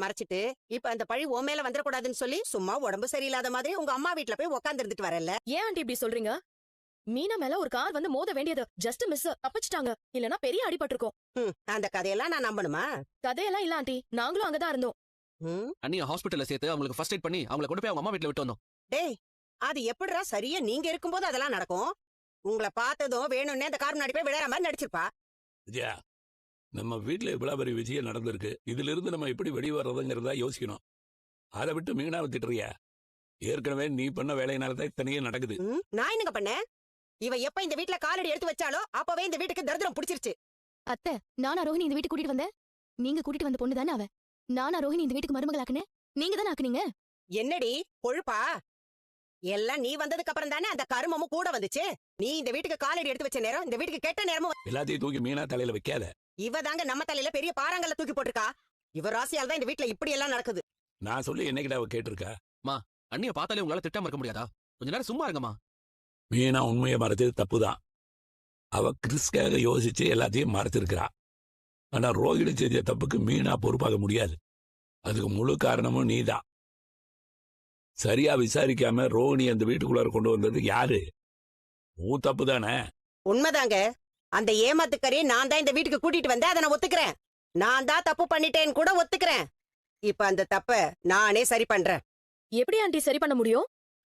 மறைச்சிட்டு இப்ப அந்த பழி உன் மேல வந்துடக்கூடாதுன்னு சொல்லி சும்மா உடம்பு சரியில்லாத மாதிரி உங்க அம்மா வீட்டுல போய் உட்கார்ந்து இருந்துட்டு வரல. ஏன் ஆண்டி இப்படி சொல்றீங்க? மீனா மேல ஒரு கார் வந்து மோத வேண்டியது ஜஸ்ட் மிஸ், தப்பிச்சிட்டாங்க. இல்லனா பெரிய அடிபட்டிருக்கும். அந்த கதையெல்லாம் நான் நம்பணுமா? கதையெல்லாம் இல்ல ஆண்டி, நாங்களும் அங்கதான் இருந்தோம். அண்ணிய ஹாஸ்பிட்டல்ல சேர்த்து அவங்களுக்கு ஃபர்ஸ்ட் எய்ட் பண்ணி அவங்கள கொண்டு போய் அவங்க அம்மா வீட்டுல விட்டு வந்தோம். டேய், அது எப்படிடா சரியா நீங்க இருக்கும்போது அதெல்லாம் நடக்கும்? உங்களை பார்த்ததும் வேணும்னே அந்த கார் முன்னாடி போய் விளையாட மாதிரி நடிச்சிருப்பா. விஜயா, நம்ம வீட்டுல இவ்வளவு பெரிய விஷயம் நடந்திருக்கு. இதுல இருந்து நம்ம எப்படி வெளியே வர்றதுங்கிறதா யோசிக்கணும். அதை விட்டு மீனாவை திட்டுறியா? ஏற்கனவே நீ பண்ண வேலையினாலதான் இத்தனையே நடக்குது. நான் என்னங்க பண்ணேன்? இவ எப்ப இந்த வீட்டுல காலடி எடுத்து வச்சாலோ அப்பவே இந்த வீட்டுக்கு தரித்திரம் பிடிச்சிருச்சு. அத்தை, நானா ரோஹிணி இந்த வீட்டுக்கு கூட்டிட்டு வந்தேன்? நீங்க கூட்டிட்டு வந்த பொண்ணு தானே அவ. நானா ரோஹிணி இந்த வீட்டுக்கு மருமகளாக்குனேன்? நீங்க தானே ஆக்குனீங்க. என்னடி கொழுப்பா? எல்லாம் நீ வந்ததுக்கு அப்புறம் தானே அந்த கருமமும் கூட வந்துச்சு. நீ இந்த வீட்டுக்கு காலடி எடுத்து வச்ச நேரம் இந்த வீட்டுக்கு கெட்ட நேரமும். எல்லாத்தையும் தூக்கி மீனா தலையில வைக்காத. இவ தாங்க நம்ம தலையில பெரிய பாறாங்கல்ல தூக்கி போட்டிருக்கா. இவ ராசியால் தான் இந்த வீட்டுல இப்படி எல்லாம் நடக்குது. நான் சொல்லி என்னைக்கிட்ட அவ கேட்டிருக்கா? அண்ணிய பார்த்தாலே உங்களால திட்டாம இருக்க முடியாதா? கொஞ்ச நேரம் சும்மா இருங்கம்மா. மீனா உண்மையை மறைச்சது தப்புதான். அவ கிறிஸ்காக யோசிச்சு எல்லாத்தையும் மறைச்சிருக்கிறா. ஆனா ரோஹிணி செஞ்ச தப்புக்கு மீனா பொறுப்பாக முடியாது. அதுக்கு முழு காரணமும் நீதான். சரியா விசாரிக்காம ரோஹிணி அந்த வீட்டுக்குள்ளார கொண்டு வந்தது யாரு? உன் தப்பு தானே? உண்மைதாங்க. அந்த ஏமாத்துக்கரையை நான் தான் இந்த வீட்டுக்கு கூட்டிட்டு வந்தேன். அதை நான் ஒத்துக்கிறேன். நான் தான் தப்பு பண்ணிட்டேன்னு கூட ஒத்துக்கிறேன். இப்ப அந்த தப்ப நானே சரி பண்றேன். எப்படி ஆண்டி சரி பண்ண முடியும்?